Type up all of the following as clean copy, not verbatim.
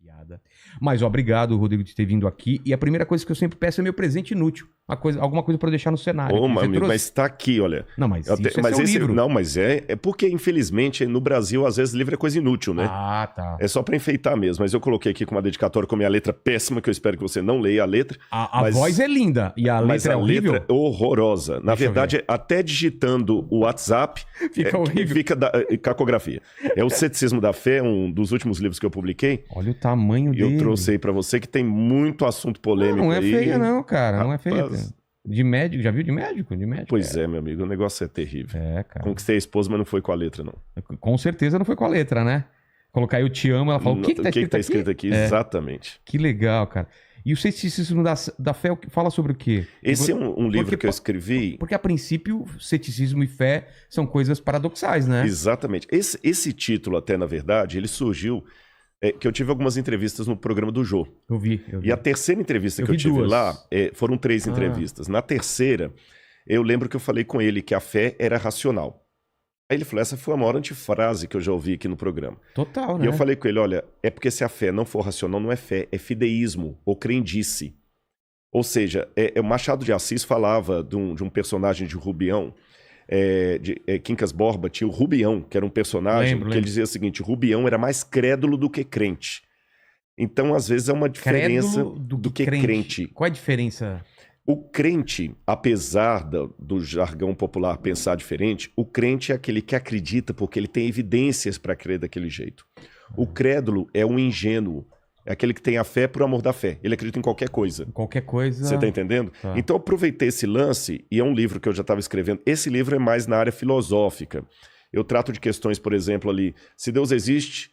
Piada. Mas obrigado, Rodrigo, de ter vindo aqui. E a primeira coisa que eu sempre peço é meu presente inútil. Alguma coisa pra eu deixar no cenário. Ô, Você amigo, trouxe? mas tá aqui, olha. Não, mas Eu isso te- é mas seu esse livro. não, mas é porque infelizmente no Brasil às vezes livro é coisa inútil, né? Ah, tá. É só pra enfeitar mesmo. Mas eu coloquei aqui com uma dedicatória com a minha letra péssima, que eu espero que você não leia a letra. A mas- voz é linda e a Mas letra é a horrível. letra é horrorosa. Na Deixa eu verdade, até digitando o WhatsApp, Fica horrível. fica cacografia. É o Ceticismo da Fé, um dos últimos livros que eu publiquei. Olha o tamanho E eu dele. trouxe aí pra você que tem muito assunto polêmico Não é aí. feia não, cara. Não é feia. Rapaz. De médico, já viu de médico? De médico. Pois é, meu amigo, o negócio é terrível. É, cara. Conquistei a esposa, mas não foi com a letra, não. Com certeza não foi com a letra, né? Colocar eu te amo, ela fala, o que tá escrito aqui? É. Exatamente. Que legal, cara. E o ceticismo da fé fala sobre o quê? Esse é um livro Porque- que eu escrevi. Porque, a princípio, ceticismo e fé são coisas paradoxais, né? Exatamente. Esse título, até, na verdade, ele surgiu... que eu tive algumas entrevistas no programa do Jô. Eu vi. E a terceira entrevista Eu que eu vi tive duas. lá, foram 3 entrevistas. Na terceira, eu lembro que eu falei com ele que a fé era racional. Aí ele falou, essa foi a maior antifrase que eu já ouvi aqui no programa. Total, né? E eu falei com ele, olha, é porque se a fé não for racional, não é fé, é fideísmo, ou crendice. Ou seja, o Machado de Assis falava de um personagem de Rubião, Quincas Borba tinha o Rubião, que era um personagem Lembro. ele dizia o seguinte, Rubião era mais crédulo do que crente. Então, às vezes, é uma diferença Crédulo do que crente. Qual é a diferença? O crente, apesar do jargão popular pensar diferente, o crente é aquele que acredita porque ele tem evidências para crer daquele jeito. O crédulo é um ingênuo, é aquele que tem a fé por amor da fé. Ele acredita em qualquer coisa. Qualquer coisa... Você tá entendendo? Tá. Então eu aproveitei esse lance, e é um livro que eu já estava escrevendo. Esse livro é mais na área filosófica. Eu trato de questões, por exemplo, ali, se Deus existe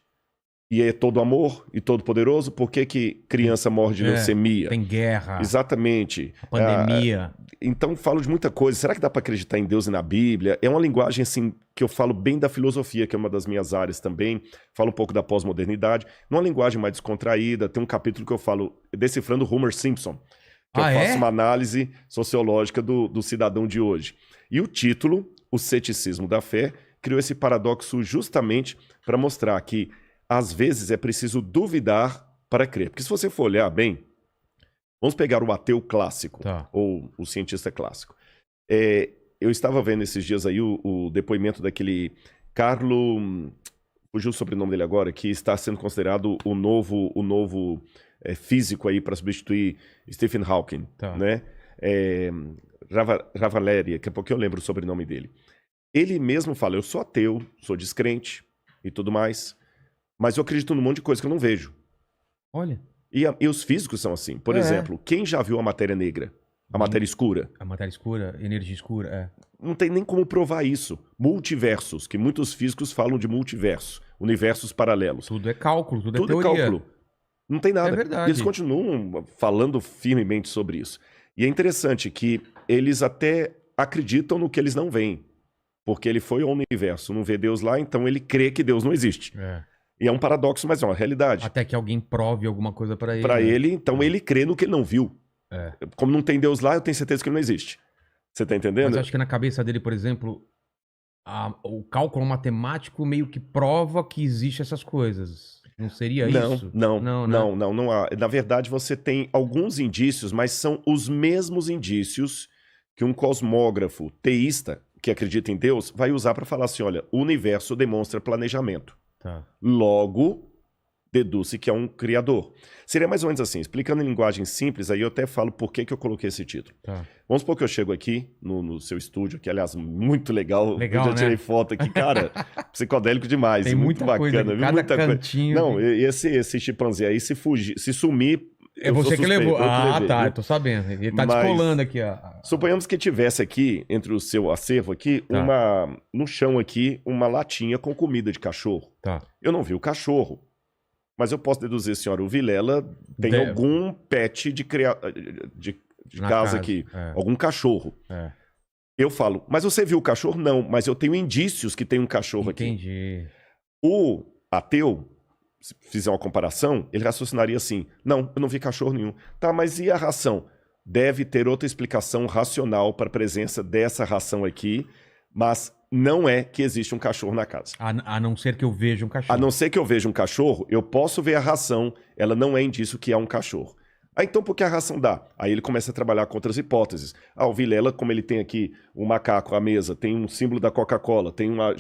e é todo amor e todo poderoso, por que que criança morre de leucemia? Tem guerra, Exatamente. pandemia. Então falo de muita coisa. Será que dá para acreditar em Deus e na Bíblia? É uma linguagem assim que eu falo bem da filosofia, que é uma das minhas áreas também. Falo um pouco da pós-modernidade. Numa linguagem mais descontraída, tem um capítulo que eu falo decifrando Homer Simpson, que eu faço uma análise sociológica do cidadão de hoje. E o título, O Ceticismo da Fé, criou esse paradoxo justamente para mostrar que às vezes é preciso duvidar para crer. Porque se você for olhar bem, vamos pegar o ateu clássico, ou o cientista clássico. Eu estava vendo esses dias aí o depoimento daquele Carlo... Fugiu o sobrenome dele agora, que está sendo considerado o novo físico aí para substituir Stephen Hawking, né? Ravaleri, daqui a pouco eu lembro o sobrenome dele. Ele mesmo fala, eu sou ateu, sou descrente e tudo mais, mas eu acredito num monte de coisa que eu não vejo. Olha. E os físicos são assim. Por exemplo, quem já viu a matéria negra? A matéria escura? A matéria escura, energia escura, Não tem nem como provar isso. Multiversos, que muitos físicos falam de multiverso, universos paralelos. Tudo é cálculo, tudo é teoria. Tudo é cálculo. Não tem nada. É verdade. Eles continuam falando firmemente sobre isso. E é interessante que eles até acreditam no que eles não veem. Porque ele foi ao universo, não vê Deus lá, então ele crê que Deus não existe. E é um paradoxo, mas é uma realidade. Até que alguém prove alguma coisa para ele. Para ele, então ele crê no que ele não viu. Como não tem Deus lá, eu tenho certeza que ele não existe. Você tá entendendo? Mas eu acho que na cabeça dele, por exemplo, o cálculo matemático meio que prova que existem essas coisas. Não seria isso? Não há. Na verdade, você tem alguns indícios, mas são os mesmos indícios que um cosmógrafo teísta que acredita em Deus vai usar para falar assim, olha, o universo demonstra planejamento. Logo, deduz-se que é um criador. Seria mais ou menos assim, explicando em linguagem simples, aí eu até falo por que eu coloquei esse título. Vamos supor que eu chego aqui no seu estúdio, que aliás, muito legal. Eu já tirei foto aqui, cara, psicodélico demais. Tem muito muita bacana. Coisa, cada muita cantinho. Não, esse chimpanzé aí, se fugir, se sumir... É você que levou. Eu tô sabendo. Ele tá descolando aqui. Suponhamos que tivesse aqui, entre o seu acervo aqui, no chão aqui, uma latinha com comida de cachorro. Eu não vi o cachorro. Mas eu posso deduzir, senhora, o Vilela tem algum pet de casa aqui. Algum cachorro. Eu falo, mas você viu o cachorro? Não, mas eu tenho indícios que tem um cachorro aqui. Entendi. O ateu, se fizer uma comparação, ele raciocinaria assim, não, eu não vi cachorro nenhum. Tá, mas e a ração? Deve ter outra explicação racional para a presença dessa ração aqui, mas não é que existe um cachorro na casa. A não ser que eu veja um A cachorro. não ser que eu veja um cachorro, eu posso ver a ração, ela não é indício que há um cachorro. Ah, então por que a ração dá? Aí ele começa a trabalhar com outras hipóteses. Ah, o Vilela, como ele tem aqui um macaco à mesa, tem um símbolo da Coca-Cola, tem uma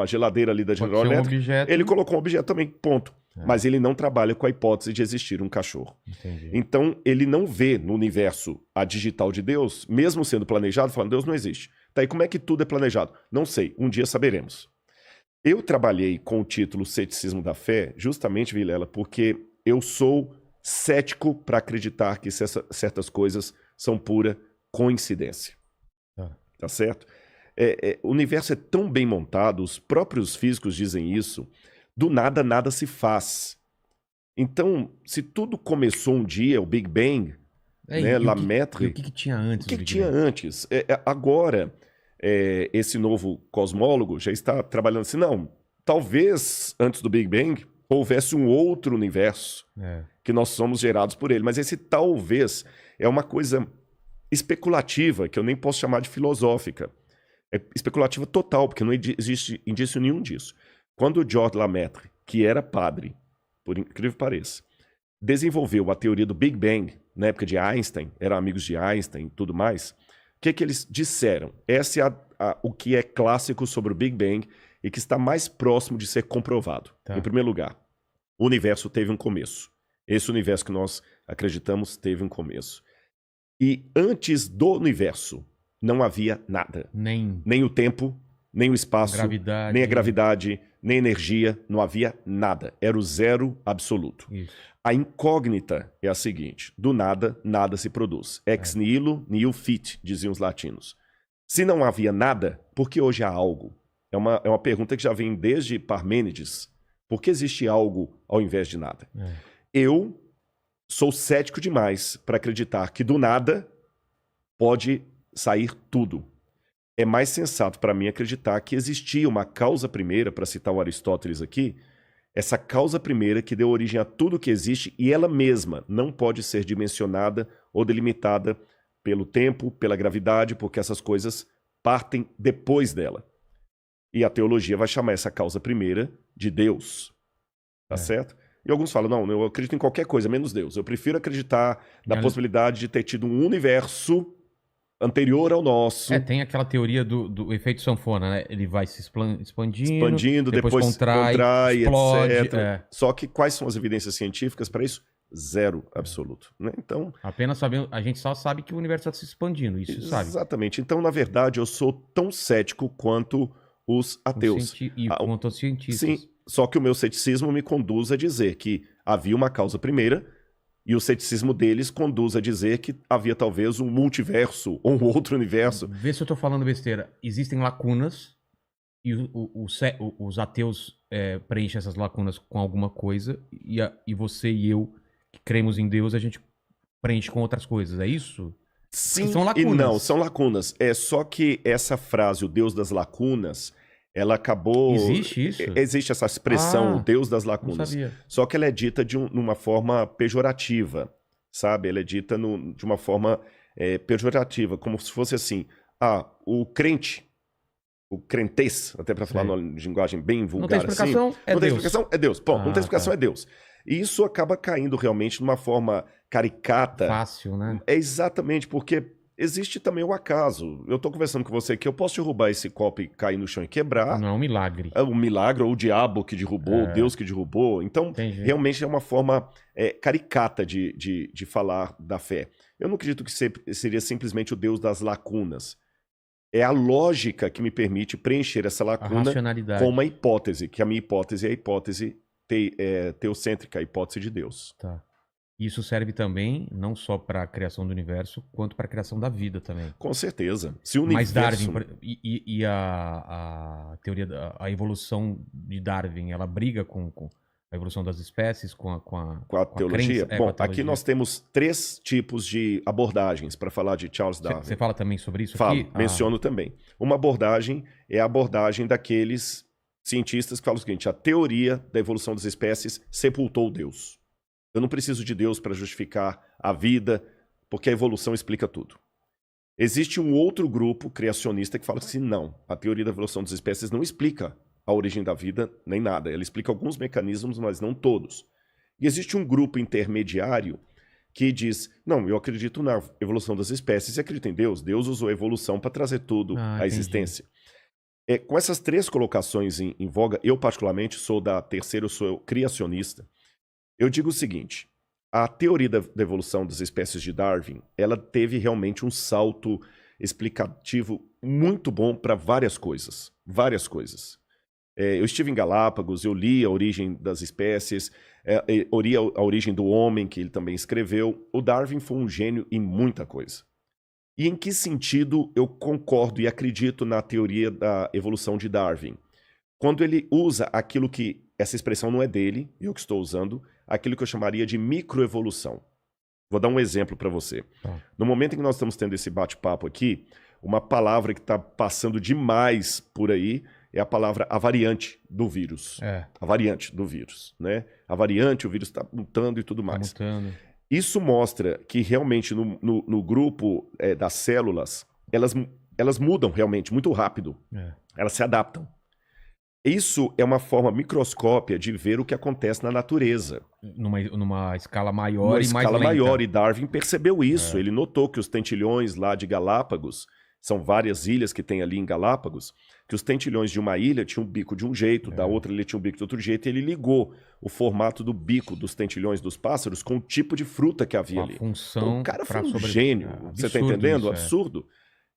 geladeira ali da Pode General ser um Electric, objeto. ele colocou um objeto também, ponto. É. Mas ele não trabalha com a hipótese de existir um cachorro. Entendi. Então, ele não vê no universo a digital de Deus, mesmo sendo planejado, falando, Deus não existe. Tá aí, como é que tudo é planejado? Não sei, um dia saberemos. Eu trabalhei com o título Ceticismo da Fé, justamente, Vilela, porque eu sou cético para acreditar que certas coisas são pura coincidência. Tá certo? O universo é tão bem montado, os próprios físicos dizem isso, do nada, nada se faz. Então, se tudo começou um dia, o Big Bang, né, Lemaitre... O que tinha antes? O que tinha antes? Agora, esse novo cosmólogo já está trabalhando assim, não, talvez antes do Big Bang houvesse um outro universo que nós somos gerados por ele. Mas esse talvez é uma coisa especulativa, que eu nem posso chamar de filosófica. É especulativa total, porque não existe indício nenhum disso. Quando o George Lemaitre, que era padre, por incrível que pareça, desenvolveu a teoria do Big Bang, na época de Einstein, eram amigos de Einstein e tudo mais, o que eles disseram? Esse é o que é clássico sobre o Big Bang e que está mais próximo de ser comprovado. Tá. Em primeiro lugar, o universo teve um começo. Esse universo que nós acreditamos teve um começo. E antes do universo não havia nada. Nem o tempo, nem o espaço, nem a gravidade, nem a energia, não havia nada. Era o zero absoluto. Isso. A incógnita é a seguinte: do nada, nada se produz. Ex nihilo, nihil fit, diziam os latinos. Se não havia nada, por que hoje há algo? É uma pergunta que já vem desde Parmênides. Por que existe algo ao invés de nada? Eu sou cético demais para acreditar que do nada pode sair tudo. É mais sensato para mim acreditar que existia uma causa primeira, para citar o Aristóteles aqui, essa causa primeira que deu origem a tudo que existe e ela mesma não pode ser dimensionada ou delimitada pelo tempo, pela gravidade, porque essas coisas partem depois dela. E a teologia vai chamar essa causa primeira de Deus. Tá certo? E alguns falam, não, eu acredito em qualquer coisa, menos Deus. Eu prefiro acreditar na possibilidade de ter tido um universo anterior ao nosso. Tem aquela teoria do efeito sanfona, né? Ele vai se expandindo, depois contrai, explode, etc. Só que quais são as evidências científicas para isso? Zero absoluto. Né? Então, apenas sabendo, a gente só sabe que o universo está se expandindo, isso sabe. Exatamente. Então, na verdade, eu sou tão cético quanto os ateus. Quanto os cientistas. Sim, só que o meu ceticismo me conduz a dizer que havia uma causa primeira e o ceticismo deles conduz a dizer que havia talvez um multiverso ou um outro universo. Vê se eu tô falando besteira. Existem lacunas e os ateus preenchem essas lacunas com alguma coisa e você e eu, que cremos em Deus, a gente preenche com outras coisas. É isso? Sim são lacunas. E não, são lacunas. É só que essa frase, o Deus das lacunas, ela acabou... Existe isso? Existe essa expressão, o Deus das lacunas. Não sabia. Só que ela é dita de uma forma pejorativa, sabe? Ela é dita de uma forma pejorativa, como se fosse assim, o crente, o crentez, até para falar numa linguagem bem vulgar assim. Não tem explicação, assim, não tem explicação, é Deus. Bom, não tem explicação, é Deus. E isso acaba caindo realmente numa forma caricata. Fácil, né? É exatamente, porque existe também o acaso. Eu tô conversando com você aqui, eu posso derrubar esse copo e cair no chão e quebrar. Não é um milagre. É um milagre, ou o diabo que derrubou, o Deus que derrubou. Então, realmente é uma forma caricata de falar da fé. Eu não acredito que seria simplesmente o Deus das lacunas. É a lógica que me permite preencher essa lacuna com uma hipótese, que a minha hipótese é a hipótese teocêntrica, a hipótese de Deus. Tá. Isso serve também não só para a criação do universo, quanto para a criação da vida também. Com certeza. Se o universo... Mas Darwin e a teoria a evolução de Darwin, ela briga com a evolução das espécies, com a teologia? Crença, Bom, aqui nós temos 3 tipos de abordagens para falar de Charles Darwin. Você fala também sobre isso Falo, aqui? menciono também. Uma abordagem é a abordagem daqueles cientistas que falam o seguinte: a teoria da evolução das espécies sepultou Deus. Eu não preciso de Deus para justificar a vida, porque a evolução explica tudo. Existe um outro grupo criacionista que fala assim, não, a teoria da evolução das espécies não explica a origem da vida, nem nada. Ela explica alguns mecanismos, mas não todos. E existe um grupo intermediário que diz, não, eu acredito na evolução das espécies e acredito em Deus. Deus usou a evolução para trazer tudo à existência. Com essas três colocações em voga, eu particularmente sou da terceira, eu sou criacionista. Eu digo o seguinte, a teoria da evolução das espécies de Darwin, ela teve realmente um salto explicativo muito bom para várias coisas. Várias coisas. Eu estive em Galápagos, eu li a origem das espécies, eu li a origem do homem, que ele também escreveu. O Darwin foi um gênio em muita coisa. E em que sentido eu concordo e acredito na teoria da evolução de Darwin? Quando ele usa aquilo que, essa expressão não é dele, eu que estou usando, aquilo que eu chamaria de microevolução. Vou dar um exemplo para você. No momento em que nós estamos tendo esse bate-papo aqui, uma palavra que está passando demais por aí é a palavra a variante do vírus. A variante do vírus, né? A variante, o vírus está mutando e tudo mais. Isso mostra que realmente no grupo das células, elas mudam realmente muito rápido. Elas se adaptam. Isso é uma forma microscópia de ver o que acontece na natureza. Numa escala maior e mais lenta. Maior, e Darwin percebeu isso. Ele notou que os tentilhões lá de Galápagos, são várias ilhas que tem ali em Galápagos, que os tentilhões de uma ilha tinham um bico de um jeito, da outra ilha tinha um bico de outro jeito, e ele ligou o formato do bico dos tentilhões dos pássaros com o tipo de fruta que havia ali. Função então, o cara foi um gênio, você tá entendendo? Absurdo.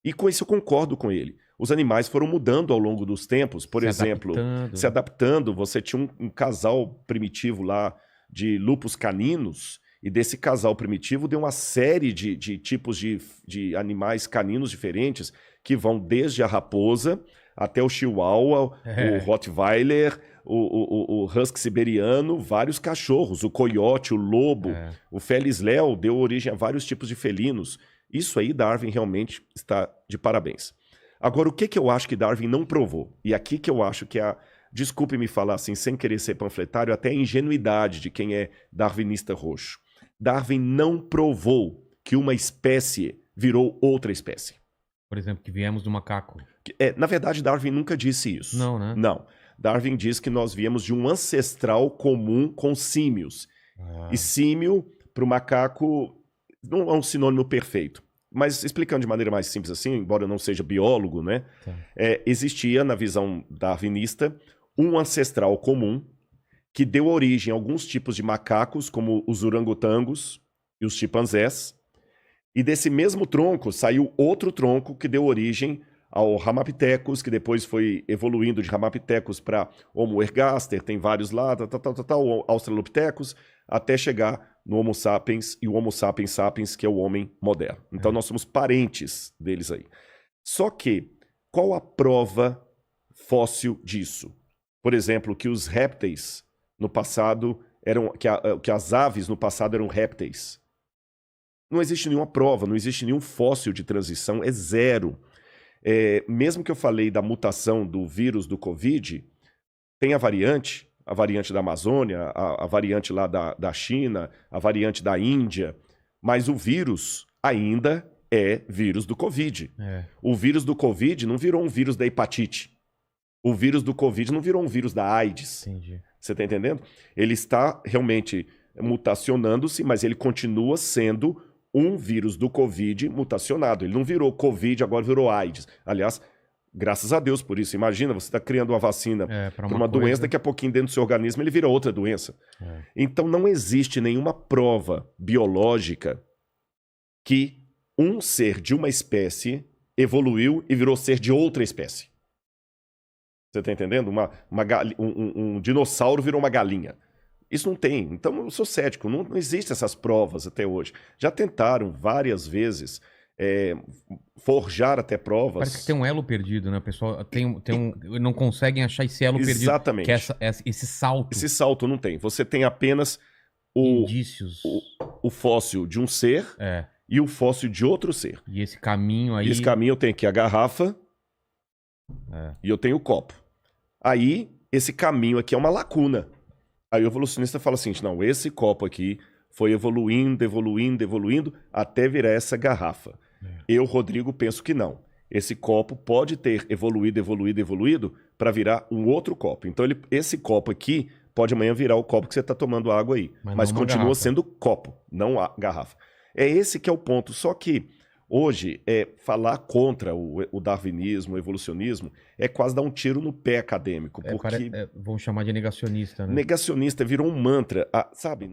E com isso eu concordo com ele. Os animais foram mudando ao longo dos tempos, por exemplo, se adaptando. Você tinha um casal primitivo lá de lupus caninos, e desse casal primitivo deu uma série de tipos de animais caninos diferentes, que vão desde a raposa até o chihuahua, o rottweiler, o husky siberiano, vários cachorros, o coiote, o lobo, o Felis leo deu origem a vários tipos de felinos. Isso aí Darwin realmente está de parabéns. Agora, o que eu acho que Darwin não provou? E aqui que eu acho que desculpe-me falar assim, sem querer ser panfletário, até a ingenuidade de quem é darwinista roxo. Darwin não provou que uma espécie virou outra espécie. Por exemplo, que viemos do macaco. Na verdade, Darwin nunca disse isso. Não, né? Não. Darwin diz que nós viemos de um ancestral comum com símios. E símio, para o macaco, não é um sinônimo perfeito. Mas explicando de maneira mais simples assim, embora eu não seja biólogo, né? Existia, na visão darwinista, um ancestral comum que deu origem a alguns tipos de macacos, como os orangotangos e os chimpanzés. E desse mesmo tronco saiu outro tronco que deu origem ao Ramapithecus, que depois foi evoluindo de Ramapithecus para Homo ergaster, tem vários lá, Australopithecus, até chegar no Homo sapiens e o Homo sapiens sapiens, que é o homem moderno. Então nós somos parentes deles aí. Só que, qual a prova fóssil disso? Por exemplo, que os répteis no passado que as aves no passado eram répteis. Não existe nenhuma prova, não existe nenhum fóssil de transição, é zero. Mesmo que eu falei da mutação do vírus do Covid, tem a variante da Amazônia, a variante lá da China, a variante da Índia, mas o vírus ainda é vírus do Covid. O vírus do Covid não virou um vírus da hepatite. O vírus do Covid não virou um vírus da AIDS. Entendi. Você está entendendo? Ele está realmente mutacionando-se, mas ele continua sendo um vírus do Covid mutacionado. Ele não virou Covid, agora virou AIDS. Aliás, graças a Deus por isso. Imagina, você está criando uma vacina para uma doença, daqui a pouquinho dentro do seu organismo ele vira outra doença. Então não existe nenhuma prova biológica que um ser de uma espécie evoluiu e virou ser de outra espécie. Você está entendendo? Um dinossauro virou uma galinha. Isso não tem. Então eu sou cético. Não existem essas provas até hoje. Já tentaram várias vezes forjar até provas. Parece que tem um elo perdido, né? O pessoal não conseguem achar esse elo perdido. Exatamente. Que é esse salto. Esse salto não tem. Você tem apenas indícios. O fóssil de um ser e o fóssil de outro ser. E esse caminho aí... Esse caminho eu tenho aqui a garrafa e eu tenho o copo. Aí, esse caminho aqui é uma lacuna. Aí o evolucionista fala assim, não, esse copo aqui foi evoluindo, até virar essa garrafa. Eu, Rodrigo, penso que não. Esse copo pode ter evoluído para virar um outro copo. Então, esse copo aqui pode amanhã virar o copo que você está tomando água aí. Mas continua garrafa. sendo copo, não a garrafa. É esse que é o ponto. Só que hoje, falar contra o darwinismo, o evolucionismo, é quase dar um tiro no pé acadêmico. Porque vão chamar de negacionista, né? negacionista virou um mantra, sabe?